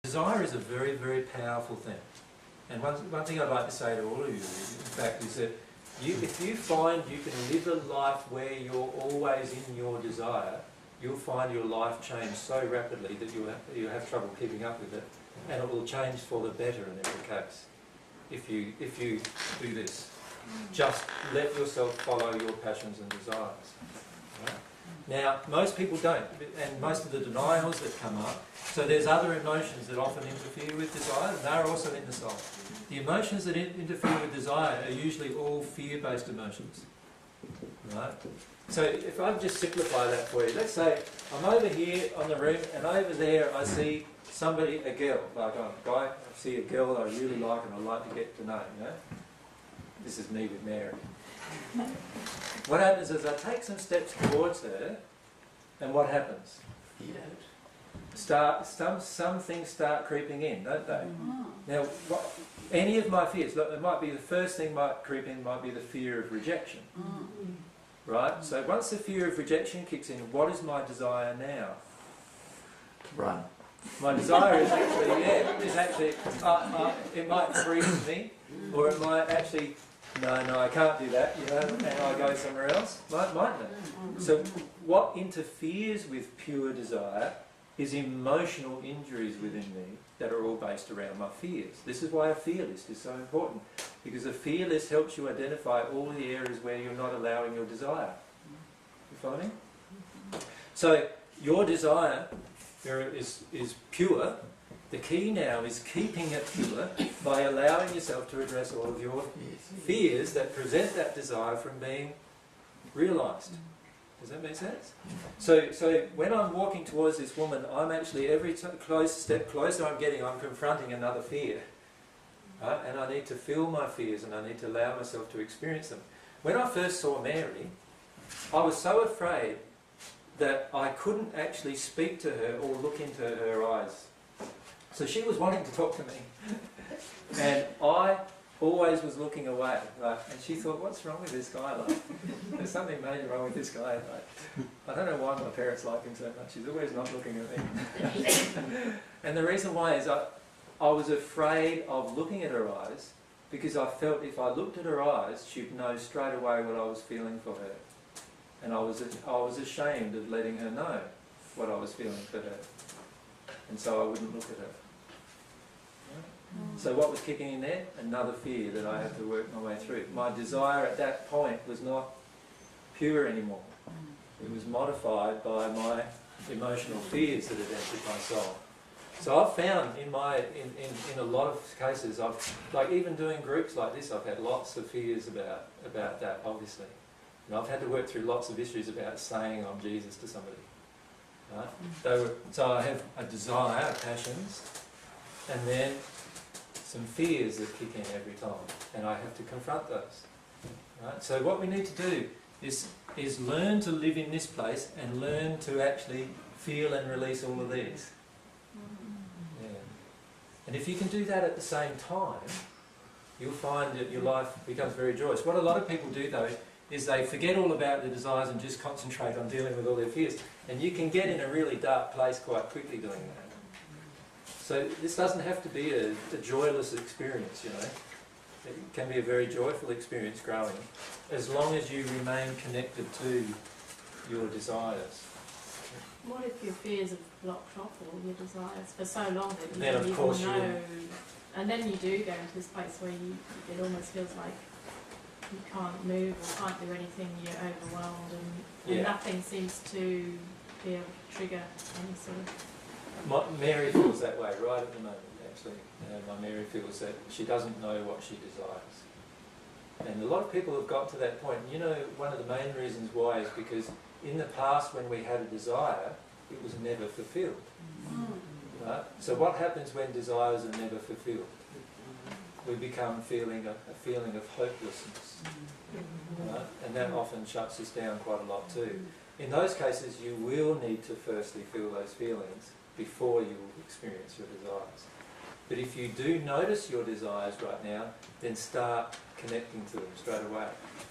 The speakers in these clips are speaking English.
Desire is a very, very powerful thing. And one thing I'd like to say to all of you, in fact, is that if you find you can live a life where you're always in your desire, you'll find your life change so rapidly that you'll have trouble keeping up with it, and it will change for the better in every case. If you do this, just let yourself follow your passions and desires. Right? Now, most people don't, and most of the denials that come up, so there's other emotions that often interfere with desire, and they're also in the soul. The emotions that interfere with desire are usually all fear-based emotions. Right? So if I just simplify that for you, let's say I'm over here on the room, and over there I see somebody, a girl, like I'm a guy, I see a girl that I really like and I like to get to know, you know? This is me with Mary. What happens is I take some steps towards her, and what happens? Some things start creeping in, don't they? Now, any of my fears, look, it might be the first thing might creep in, might be the fear of rejection. Right? So once the fear of rejection kicks in, what is my desire now? Run. My desire is actually, it might freeze me, or it might actually, no, I can't do that, you know, and I go somewhere else, mightn't it? So what interferes with pure desire is emotional injuries within me that are all based around my fears. This is why a fear list is so important, because a fear list helps you identify all the areas where you're not allowing your desire. You follow me? So your desire is pure. The key now is keeping it pure by allowing yourself to address all of your fears that present that desire from being realised. Does that make sense? So when I'm walking towards this woman, I'm actually every step closer I'm getting, I'm confronting another fear. Right? And I need to feel my fears and I need to allow myself to experience them. When I first saw Mary, I was so afraid that I couldn't actually speak to her or look into her eyes. So she was wanting to talk to me. And I always was looking away. Like, and she thought, what's wrong with this guy? Like, there's something major wrong with this guy. Like, I don't know why my parents like him so much. He's always not looking at me. And the reason why is I was afraid of looking at her eyes, because I felt if I looked at her eyes, she'd know straight away what I was feeling for her. And I was ashamed of letting her know what I was feeling for her. And so I wouldn't look at her. So what was kicking in there? Another fear that I had to work my way through. My desire at that point was not pure anymore. It was modified by my emotional fears that had entered my soul. So I've found in a lot of cases, like even doing groups like this, I've had lots of fears about that, obviously. And I've had to work through lots of issues about saying I'm Jesus to somebody. Right? So I have a desire, passions, and then some fears that kick in every time, and I have to confront those. Right? So what we need to do is learn to live in this place and learn to actually feel and release all of these. Yeah. And if you can do that at the same time, you'll find that your life becomes very joyous. What a lot of people do though is they forget all about their desires and just concentrate on dealing with all their fears. And you can get in a really dark place quite quickly doing that. So this doesn't have to be a joyless experience, you know. It can be a very joyful experience growing, as long as you remain connected to your desires. What if your fears have blocked off all your desires for so long that you Then don't of even course know? And then you do go into this place where it almost feels like you can't move or can't do anything, you're overwhelmed, and nothing seems to be able to trigger any sort of... Mary feels that way right at the moment, actually. My Mary feels that she doesn't know what she desires. And a lot of people have got to that point. You know, one of the main reasons why is because in the past when we had a desire, it was never fulfilled. Right? So what happens when desires are never fulfilled? We become a feeling of hopelessness. Right? And that often shuts us down quite a lot too. In those cases, you will need to firstly feel those feelings before you will experience your desires. But if you do notice your desires right now, then start connecting to them straight away.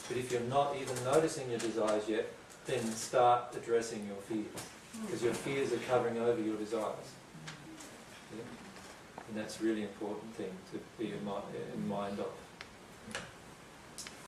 But if you're not even noticing your desires yet, then start addressing your fears, because your fears are covering over your desires. Yeah? And that's a really important thing to be in mind of.